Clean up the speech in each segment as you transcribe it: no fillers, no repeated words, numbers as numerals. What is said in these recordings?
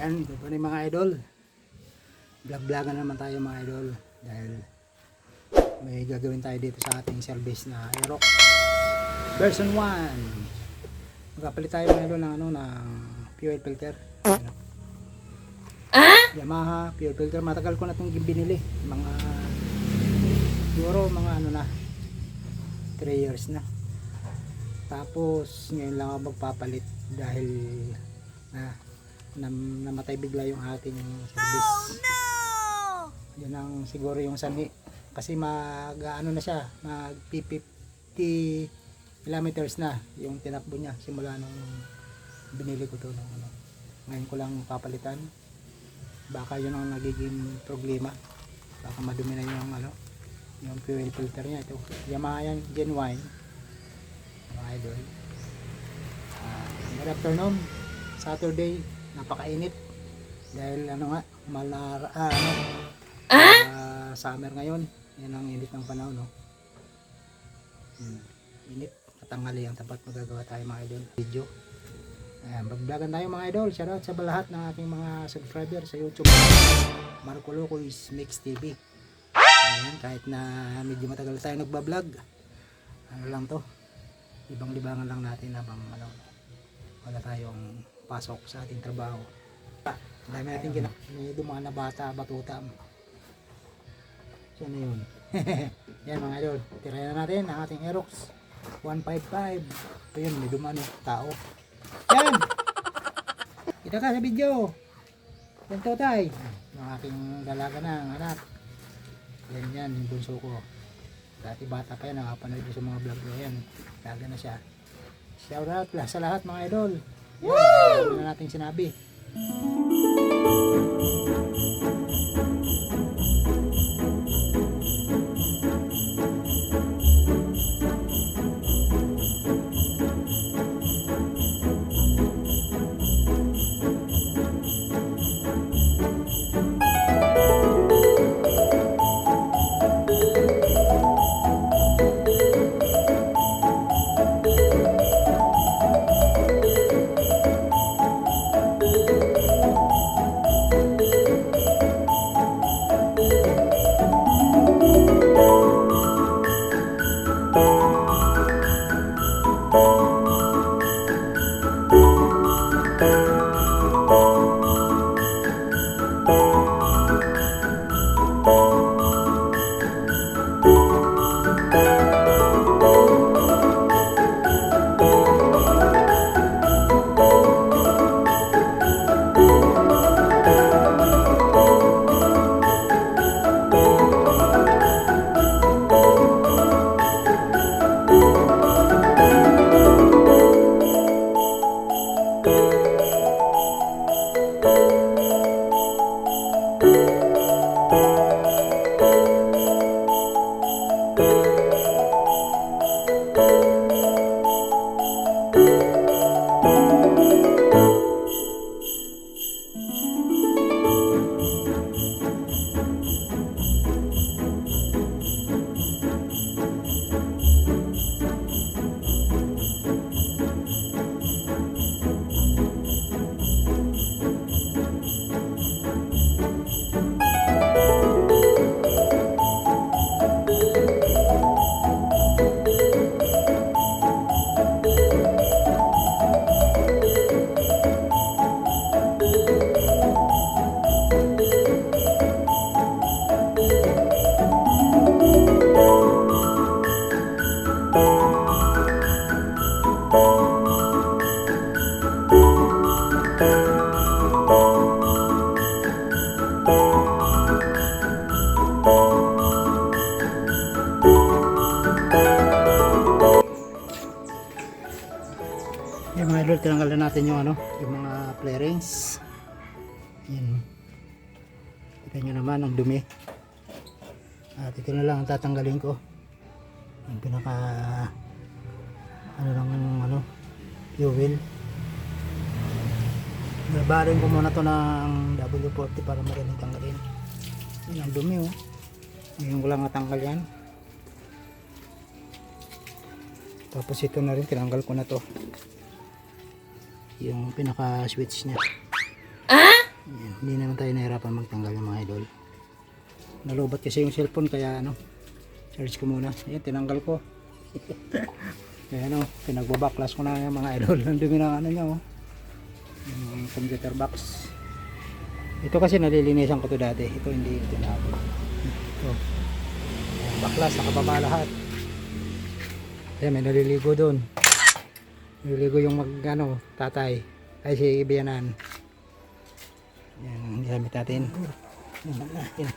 Yan, ito pa rin mga idol. Vlog-vlogan naman tayo mga idol. Dahil may gagawin tayo dito sa ating service na Aerox version 1. Magkapalit tayo mga idol ng, ng fuel filter. Ano? Yamaha fuel filter. Matagal ko na itong binili. Siguro mga 3 years na. Tapos ngayon lang ako magpapalit dahil namatay bigla yung ating service. Oh no! Yan ang siguro yung sanhi. Kasi mag mag 50 kilometers na yung tinakbo niya simula nung binili ko to ngayon ko lang papalitan. Baka yun ang nagiging problema. Baka madumi na yung yung fuel filter niya. Ito Yamaha yan, genuine mga idol. Good afternoon, Saturday. Napakainit dahil summer ngayon. Yan ang init ng panahon, no? Init, katanghali ang tapat magagawa tayo mga idol video. Ayan, mag-vlogan tayo mga idol. Shoutout sa lahat ng ating mga subscriber sa YouTube. Marco Loco's Mix TV. Ayan, kahit na medyo matagal tayo nagbablog, lang to, libang-libangan lang natin habang wala tayong pasok sa ating trabaho. Dami natin may dumaan na bata, batuta. So na yun. Yan mga idol, tirayan na natin ang ating Aerox 155. Ito yun, may dumaan tao. Yan! Kita ka sa video. Yan Totay, yung aking dalaga ng anak. Yan yung bunso ko. Dati bata pa yan, nakapanood sa mga vlog ko. Yan, dalaga na siya. Shoutout sa lahat mga idol. Yan, ano na natin sinabi. Yan mga idol, tinanggalan natin yung yung mga flarings. Yan. Kita nyo naman ang dumi. At ito na lang ang tatanggalin ko. Yung pinaka fuel. Babarin ko muna to ng W40 para magaling tanggalin. Yan ang dumi Ngayon ko lang natanggal yan. Tapos ito na rin, tinanggal ko na to. Yung pinaka switch niya. Ayan, hindi naman tayo nahirapan magtanggal ng mga idol. Nalubat kasi yung cellphone kaya ano, charge ko muna. Ayan, tinanggal ko. Kaya ano, pinagbabaklas ko na yung mga idol. Ang dumi ng ano niya oh. Yung computer box. Ito kasi nalilinisan ko to dati. Ito hindi ito na ako. Ito. Ayan, baklas, nakababa lahat. Ayan, may naliligo doon. Naliligo yung ano, tatay. Ay si Biyanan. Ayan, gamit natin. Ayan,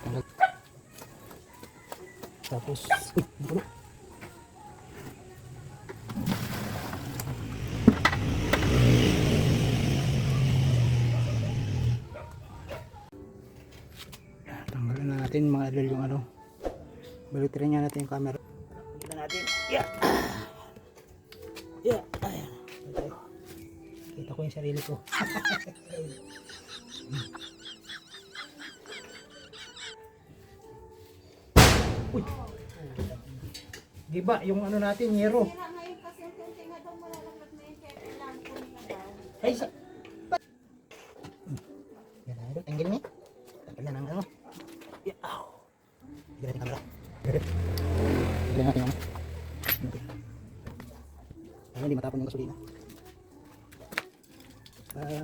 tapos, tanggalin na natin mga idol yung ano. Balutirin nga natin yung camera. Kita natin. Yeah. Yeah. Ayan. Kita ko yung sarili ko. Uy. Diba yung ano natin, yero. Ay, sa... Yan na, idol. Tanggalin niya. Tanggal na ng ano. Yeah. Tanggal natin camera. Tanggal natin yung ano. Ano, hindi matapon yung gasolina.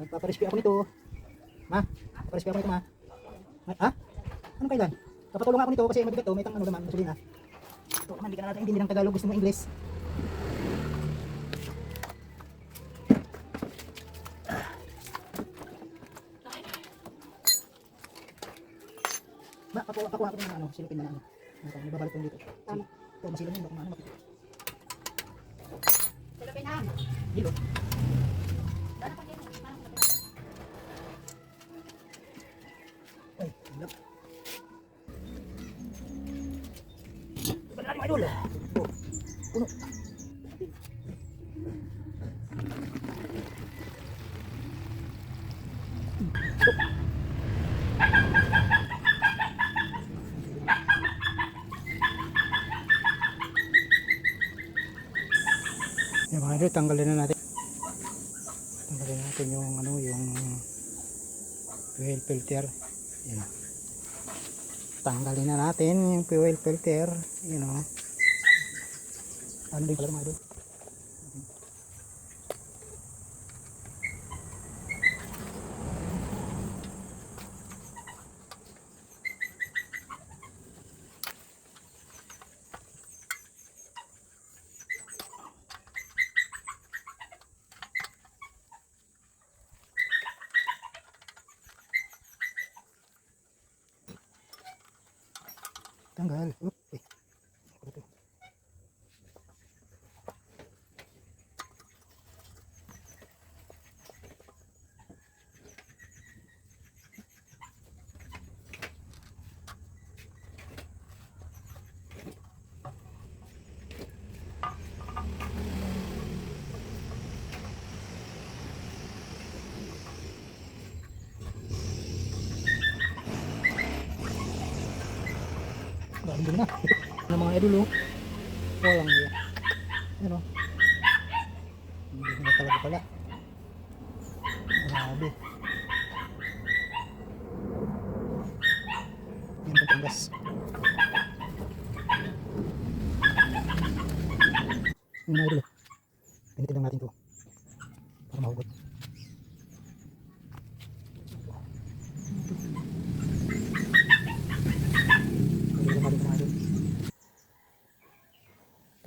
Paparescue ako nito. Ma, paparescue ako nito, ma. Ha? Anong kailan? Kapatulong ako nito kasi mabigat to, may tang ano naman, gasolina. Ito naman, hindi ka na natin intindi ng Tagalog, gusto mo English. Ma, pakuha ko ng ano, silipin na ano. May babalot ko dito. Tama. Ito, masilang yun, baka maano makita. Silipin na. Dito. Ay, hilap. Iba na natin mga idol. Oh, puno. Yan mga idol, tanggalin na natin. Tanggalin na natin yung ano, yung fuel filter. Yan. Tanggalin na natin yung fuel filter. Yan o. Ano din pala mga idol? Tanggal. Okay. Hindi na. Ano mga idol oh. Walang yan. Ano? Hindi na talaga pala. Grabe. Yan ang panggas. Yung mga idol oh. Pinitin lang natin to. Para mahugot.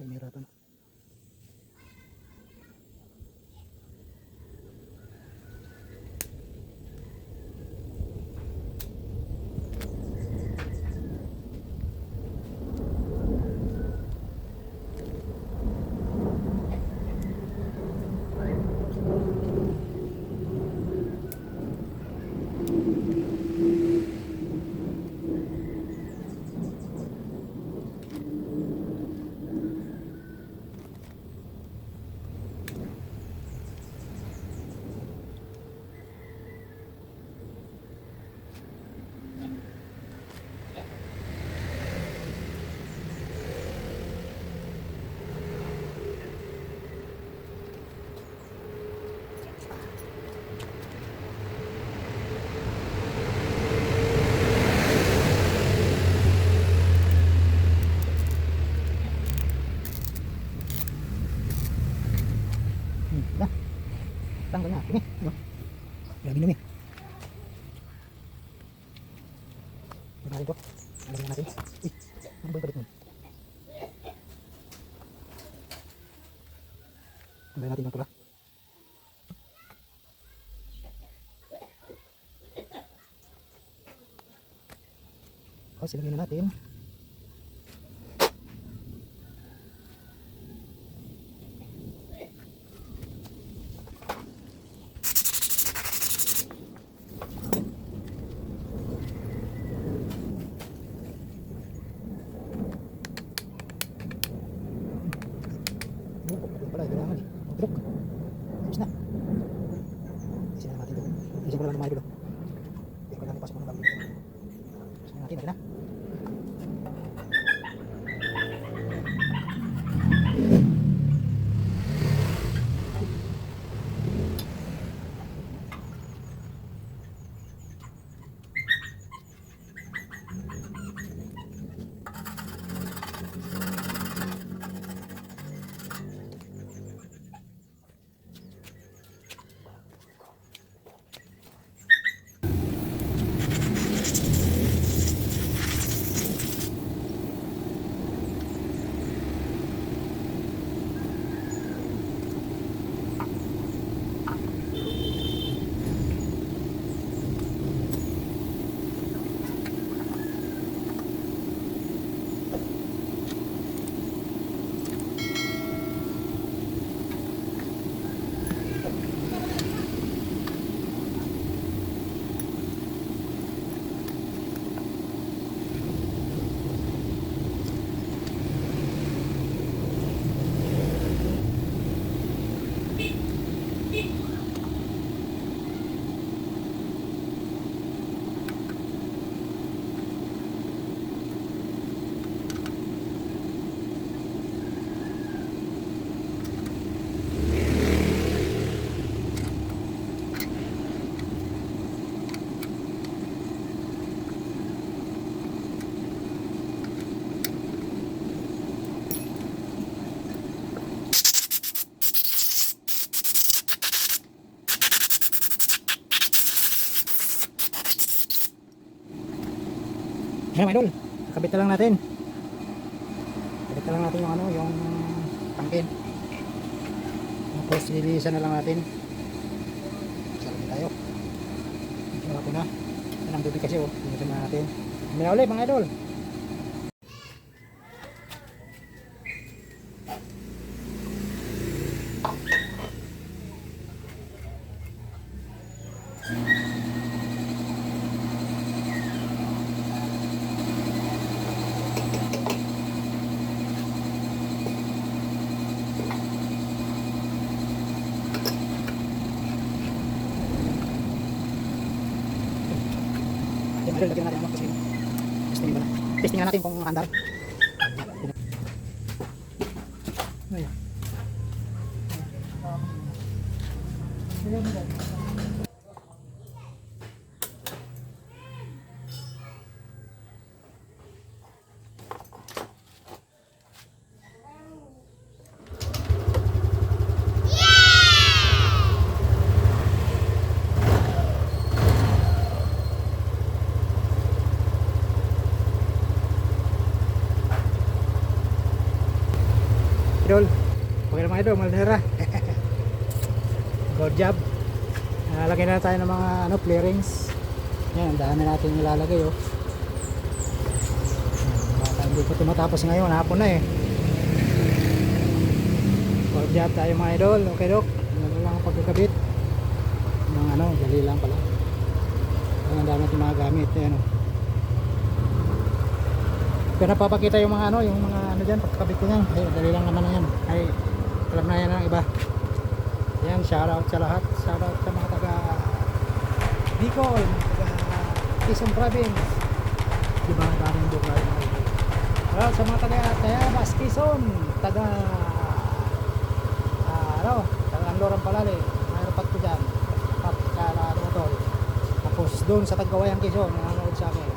Pahirapan. tinatanggal na. Dumi. Ano? Grabe dumi. Ano natin to? Alagyan natin. Uy, ano ba yung balik mo? Alagyan natin yung pula. O, silagyan na natin. Pala, kailangan eh. Truk. Ayos na. Isin na natin ito. Isin ko lang ng mga ito. Hindi ko lang ipasok ng gamit. Isin na natin, natin na. Ayan mga idol, kakabit na lang natin. Kakabit na lang natin yung ano, yung tangkin. Tapos lilisan na lang natin. Sarap tayo. Ito ako na. Yan ang tubig kasi oh. Lilisan na natin. May ulit mga idol. Lagyan natin kasi testing ba na. Testing nga natin kung andar. Ayan. Idol, okay na mga idol, malera. Good job. Lagyan na tayo ng mga ano, clearings. Yan, ang dami natin ilalagay oh. Baka hindi ko tumatapos ngayon, hapon na eh. Good job tayo mga idol. Okay dok, ano lang ang pagkakabit ng ano, dali lang pala. Ang dami natin mga gamit. Ayan oh. Kaya napapakita yung mga ano, dyan, pagkakabit ko yan. Ay, dali lang naman na yan. Ay, alam na yan ng iba. Yan, shoutout sa lahat. Shoutout sa mga taga Bicol, taga Quezon Province. Diba, daming lugar. Shoutout sa mga taga Tayabas, Quezon, taga taga Anloran Palale. Mayroon ko dyan. Tapos doon sa Tagawayan Quezon, nanonood sa akin.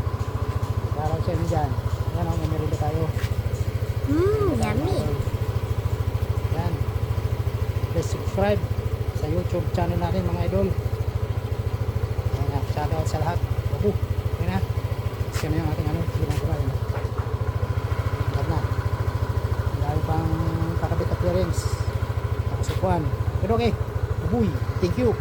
Shoutout sa inyo dyan. Yan ang memerenda tayo. Yummy. Yan. Please subscribe sa sa YouTube channel natin mga idol. Ayan na, shoutout sa lahat. Opo, ayan na. Kasi na yung ating ginagawa. Lahat na. Dahil pang kakabit appearance. Tapos upuan. Pero okay. Ubuy. Thank you.